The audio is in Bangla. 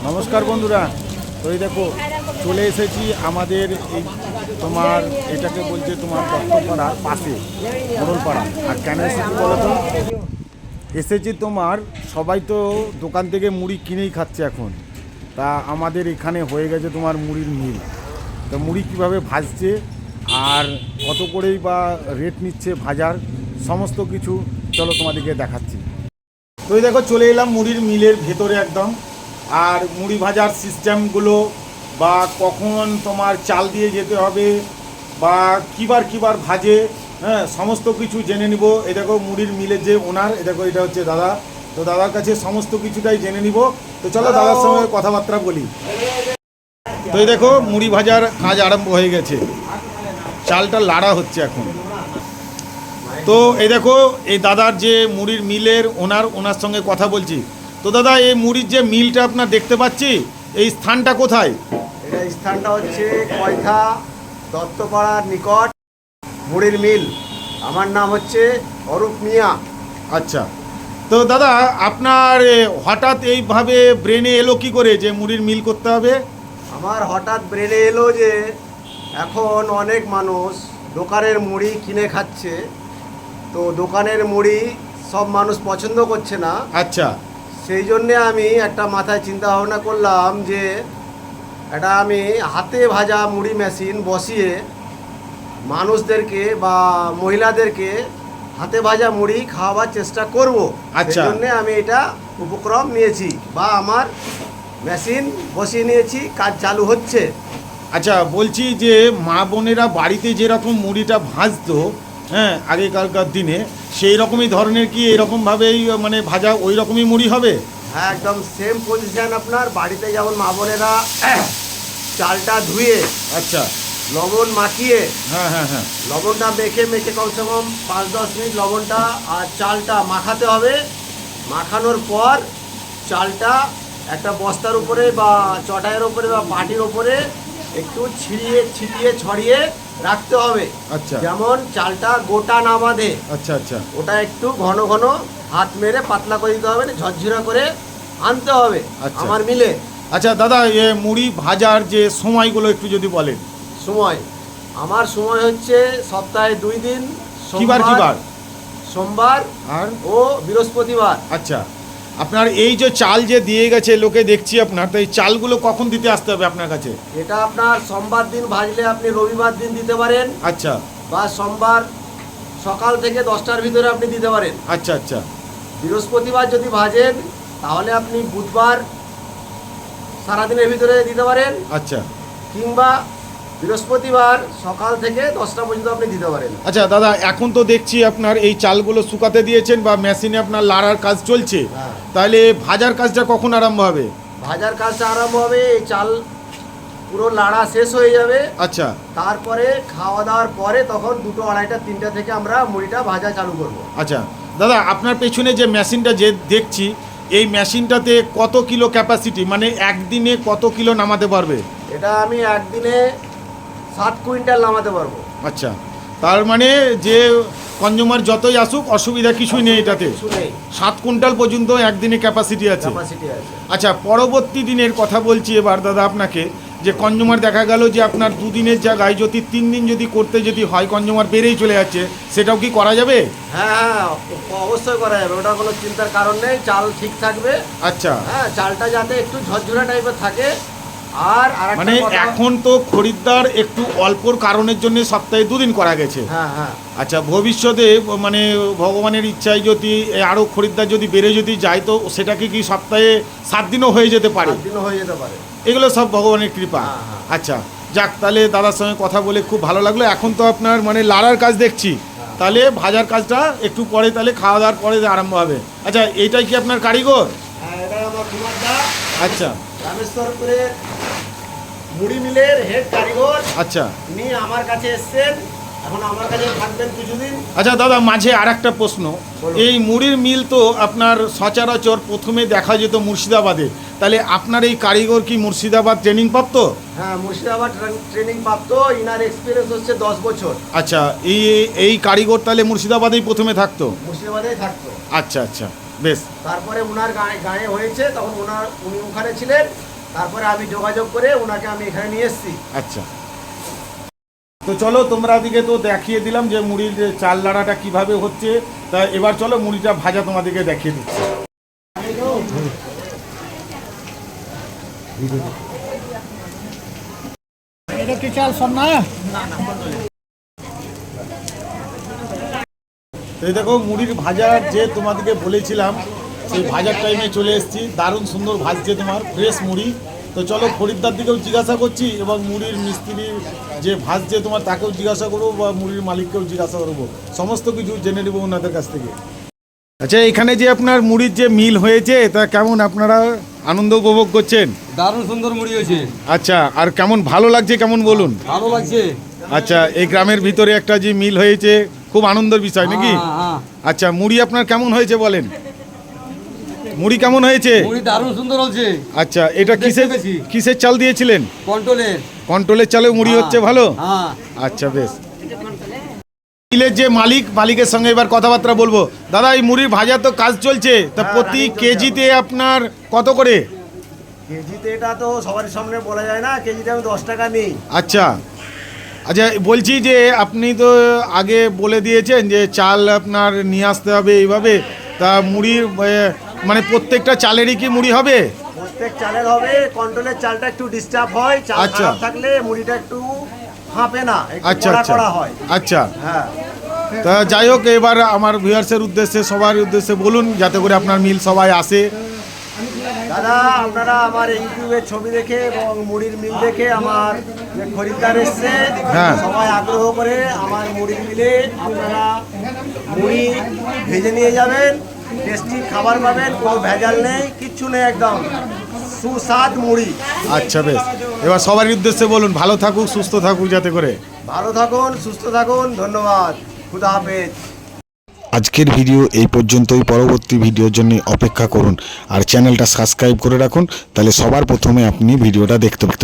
নমস্কার বন্ধুরা, তো এই দেখো চলে এসেছি আমাদের এই তোমার এটাকে বলছে তোমার দত্তপাড়ার পাশে মোড়লপাড়া। আর কেন এসেছি বলো তো? এসেছি তোমার সবাই তো দোকান থেকে মুড়ি কিনেই খাচ্ছে এখন, তা আমাদের এখানে হয়ে গেছে তোমার মুড়ির মিল। তা মুড়ি কীভাবে ভাজছে আর কত করেই বা রেট নিচ্ছে ভাজার, সমস্ত কিছু চলো তোমাদেরকে দেখাচ্ছি। তো এই দেখো চলে এলাম মুড়ির মিলের ভেতরে একদম। আর মুড়ি ভাজার সিস্টেমগুলো বা কখন তোমার চাল দিয়ে যেতে হবে বা কিবার ভাজে, হ্যাঁ সমস্ত কিছু জেনে নিব। এই দেখো মুড়ির মিলের যে ওনার, এ দেখো এটা হচ্ছে দাদা, তো দাদার কাছে সমস্ত কিছুটাই জেনে নিব। তো চলো দাদার সঙ্গে কথাবার্তা বলি। তো এই দেখো মুড়ি ভাজার কাজ আরম্ভ হয়ে গেছে, চালটা লাড়া হচ্ছে এখন। তো এই দেখো এই দাদার যে মুড়ির মিলের ওনার সঙ্গে কথা বলছি। তো দাদা এই মুড়ির যে মিলটা আপনার দেখতে পাচ্ছি, এই স্থানটা কোথায়? এটা স্থানটা হচ্ছে কয়থা দত্তপাড়ার নিকট মুড়ির মিল। আমার নাম হচ্ছে অরূপ মিয়া। আচ্ছা, তো দাদা আপনার হঠাৎ এইভাবে ব্রেনে এলো কি করে যে মুড়ির মিল করতে হবে? আমার হঠাৎ ব্রেনে এলো যে এখন অনেক মানুষ দোকানের মুড়ি কিনে খাচ্ছে, তো দোকানের মুড়ি সব মানুষ পছন্দ করছে না। আচ্ছা, সেই জন্যে আমি একটা মাথায় চিন্তা ভাবনা করলাম যে এটা আমি হাতে ভাজা মুড়ি মেশিন বসিয়ে মানুষদেরকে বা মহিলাদেরকে হাতে ভাজা মুড়ি খাওয়াবার চেষ্টা করব। আচ্ছা, সেই জন্যে আমি এটা উপক্রম নিয়েছি বা আমার মেশিন বসিয়ে নিয়েছি, কাজ চালু হচ্ছে। আচ্ছা বলছি যে মা বোনেরা বাড়িতে যেরকম মুড়িটা ভাজতো, হ্যাঁ আগেকারকার দিনে, সেই রকমই ধরনের কি এরকমভাবেই মানে ভাজা ওই রকমই মুড়ি হবে? হ্যাঁ একদম সেম পজিশন। আপনার বাড়িতে যেমন মা বোনেরা চালটা ধুয়ে, আচ্ছা, লবণ মাখিয়ে, হ্যাঁ হ্যাঁ হ্যাঁ, লবণটা মেখে কমসে কম 5-10 মিনিট লবণটা আর চালটা মাখাতে হবে। মাখানোর পর চালটা একটা বস্তার উপরে বা চটাইয়ের উপরে বা পাটির উপরে একটু ছিটিয়ে ছড়িয়ে রাখতে হবে। আচ্ছা, যেমন চালটা গোটা না বাঁধে। আচ্ছা আচ্ছা, ওটা একটু ঘন ঘন হাত মেরে পাতলা করে দিতে হবে, ঝরঝরা করে আনতে হবে আমার মিলে। আচ্ছা দাদা মুড়ি ভাজার যে সময়গুলো একটু যদি বলেন। সময় আমার সময় হচ্ছে সপ্তাহে 2 দিন, কিবার? সোমবার আর ও বৃহস্পতিবার। আচ্ছা, আপনার এই যে চাল যে দিয়ে গেছে লোকে দেখছি আপনার, তো এই চালগুলো কখন দিতে আসতে হবে আপনার কাছে? এটা আপনার সোমবার দিন ভাজলে আপনি রবিবার দিন দিতে পারেন। আচ্ছা, বা সোমবার সকাল থেকে 10টার ভিতরে আপনি দিতে পারেন। আচ্ছা আচ্ছা, বৃহস্পতিবার যদি ভাজেন তাহলে আপনি বুধবার সারাদিনের ভিতরে দিতে পারেন। আচ্ছা, কিংবা বৃহস্পতিবার সকাল থেকে 10টা পর্যন্ত আপনি দিতে পারেন। আচ্ছা দাদা এখন তো দেখছি আপনার এই চালগুলো শুকাতে দিয়েছেন বা মেশিনে আপনার লাড়ার কাজ চলছে, তাহলে ভাজার কাজটা কখন আরম্ভ হবে? ভাজার কাজটা আরম্ভ হবে এই চাল পুরো লাড়া শেষ হয়ে যাবে। আচ্ছা, তারপরে খাওয়া দাওয়ার পরে তখন 2টো, 2:30, 3টা থেকে আমরা মুড়িটা ভাজা চালু করব। আচ্ছা দাদা আপনার পেছনে যে মেশিনটা যে দেখছি, এই মেশিনটাতে কত কিলো ক্যাপাসিটি, মানে একদিনে কত কিলো নামাতে পারবে? এটা আমি একদিনে 7 কুইন্টাল নামাতে পারবো। আচ্ছা, তার মানে যে কনজিউমার যতই আসুক অসুবিধা কিছুই নেই এটাতে? 7 কুইন্টাল পর্যন্ত একদিনে ক্যাপাসিটি আছে। আচ্ছা, পরবর্তী দিনের কথা বলছি এবার দাদা আপনাকে, যে কনজিউমার দেখা গেল যে আপনার 2 দিনের জায়গায় যদি 3 দিন যদি করতে যদি হয়, কনজিউমার বেড়েই চলে যাচ্ছে, সেটাও কি করা যাবে? হ্যাঁ অবশ্যই করা যাবে, ওটা কোনো চিন্তার কারণ নেই। চাল ঠিক থাকবে। আচ্ছা, হ্যাঁ চালটা যাতে একটু ঝরঝরা টাইপের থাকে। আর মানে এখন তো খরিদ্দার একটু অল্পর কারণের জন্য সপ্তাহে 2 দিন করা গেছে। হ্যাঁ হ্যাঁ, আচ্ছা ভবিষ্যতে মানে ভগবানের ইচ্ছায় যদি আরও খরিদ্দার যদি বেড়ে যদি যায়, তো সেটাকে কি সপ্তাহে 7 দিনও হয়ে যেতে পারে? 7 দিনও হয়ে যেতে পারে। এগুলো সব ভগবানের কৃপা। আচ্ছা যাক, তাহলে দাদার সঙ্গে কথা বলে খুব ভালো লাগলো। এখন তো আপনার মানে লাড়ার কাজ দেখছি, তাহলে ভাজার কাজটা একটু পরে, তাহলে খাওয়া দাওয়ার পরে আরম্ভ হবে। আচ্ছা এইটাই কি আপনার কারিগর? হ্যাঁ এটা আমার কুমারদা। আচ্ছা, রামেশ্বরপুরের মুড়ি মিলের হেড কারিগর। আচ্ছা, উনি আমার কাছে এসেছেন এখন আমার কাছে থাকবেন কিছুদিন। আচ্ছা দাদা, মাঝে আর একটা প্রশ্ন। বলুন। এই মুড়ির মিল তো আপনার সচরাচর প্রথমে দেখা যেত মুর্শিদাবাদে, তাহলে আপনার এই কারিগর কি মুর্শিদাবাদ ট্রেনিং প্রাপ্ত? হ্যাঁ, মুর্শিদাবাদ ট্রেনিং প্রাপ্ত, ইনার এক্সপিরিয়েন্স হচ্ছে 10 বছর। আচ্ছা, এই কারিগর তাহলে মুর্শিদাবাদেই প্রথমে থাকতো? মুর্শিদাবাদেই থাকতো। আচ্ছা আচ্ছা, বেশ। তারপরে ওনার গায়ে হয়েছে, তখন উনি ওখানে ছিলেন, তারপরে আমি যোগাযোগ করে ওনাকে আমি এখানে নিয়ে এসেছি। আচ্ছা, তো চলো তোমরা দিকে তো দেখিয়ে দিলাম যে মুড়ির চাল লাড়াটা কিভাবে হচ্ছে, তা এবার চলো মুড়িটা ভাজা তোমাদেরকে দেখিয়ে দিচ্ছি। এটা কি চাল সব না? এই দেখো মুড়ির ভাজার যে তোমাদেরকে বলেছিলাম সেই ভাজার টাইমে চলে এসেছি। দারুণ সুন্দর ভাজছে তোমার ফ্রেশ মুড়ি। তো চলো খরিদ্দার দিকেও জিজ্ঞাসা করছি এবং মুড়ির মিস্ত্রি যে ভাজছে তোমার তাকেও জিজ্ঞাসা করবো বা মুড়ির মালিককেও জিজ্ঞাসা করবো, সমস্ত কিছু জেনে নেবো ওনাদের কাছ থেকে। আচ্ছা, এখানে যে আপনার মুড়ির যে মিল হয়েছে তা কেমন আপনারা আনন্দ উপভোগ করছেন? দারুণ সুন্দর মুড়ি হয়েছে। আচ্ছা, আর কেমন ভালো লাগছে কেমন বলুন? ভালো লাগছে। আচ্ছা, এই গ্রামের ভিতরে একটা যে মিল হয়েছে খুব আনন্দের বিষয় নাকি? হ্যাঁ, হ্যাঁ। আচ্ছা, মুড়ি আপনার কেমন হয়েছে বলেন? মুড়ি কেমন হয়েছে? মুড়ি দারুণ সুন্দর হচ্ছে। আচ্ছা, এটা কিসের দেখতে পেয়েছি। কিসের চাল দিয়েছিলেন? কন্ট্রোলের। কন্ট্রোলের চালে মুড়ি হচ্ছে ভালো? হ্যাঁ। আচ্ছা, বেশ। মিলের যে মালিকের সঙ্গে এবার কথাবার্তা বলবো। দাদা, এই মুড়ির ভাজা তো কাজ চলছে, তা হ্যাঁ, প্রতি রানিং চলছে কেজিতে আপনার কত করে? কেজিতে এটা তো সবার সামনে বলা যায় না, কেজিতে আমি 10 টাকা নিই। আচ্ছা আচ্ছা, বলছি যে আপনি তো আগে বলে দিয়েছেন যে চাল আপনার নিয়ে আসতে হবে এইভাবে, তা মুড়ির মানে প্রত্যেকটা চালেরই কি মুড়ি হবে? প্রত্যেক চালের হবে, কন্ট্রোলের চালটা একটু ডিস্টার্ব হয়, চাল আচ্ছা। খারাপ থাকলে মুড়িটা একটু হাঁপে না, একটু আচ্ছা কড়া আচ্ছা কড়া হয়। আচ্ছা, হ্যাঁ, তা যাই হোক, এবার আমার ভিউয়ার্সের উদ্দেশ্যে সবার উদ্দেশ্যে বলুন যাতে করে আপনার মিল সবাই আসে। দাদা আপনারা আমার ইউটিউবের ছবি দেখে এবং মুড়ির মিল দেখে আমার যে খরিদ্দার এসছে, হ্যাঁ। সবাই আগ্রহ করে আমার মুড়ির মিলে আপনারা মুড়ি ভেজে নিয়ে যাবেন, টেস্টি খাবার পাবেন, কোনো ভেজাল নেই, কিচ্ছু নেই, একদম সুস্বাদ মুড়ি। আচ্ছা, বেশ। এবার সবার উদ্দেশ্যে বলুন, ভালো থাকুক সুস্থ থাকুক যাতে করে। ভালো থাকুন, সুস্থ থাকুন, ধন্যবাদ, খুদা হাফেজ। আজকের ভিডিও এই পর্যন্তই। পরবর্তী ভিডিওর জন্য অপেক্ষা করুন আর চ্যানেলটা সাবস্ক্রাইব করে রাখুন, তাহলে সবার প্রথমে আপনি ভিডিওটা দেখতে পাবেন।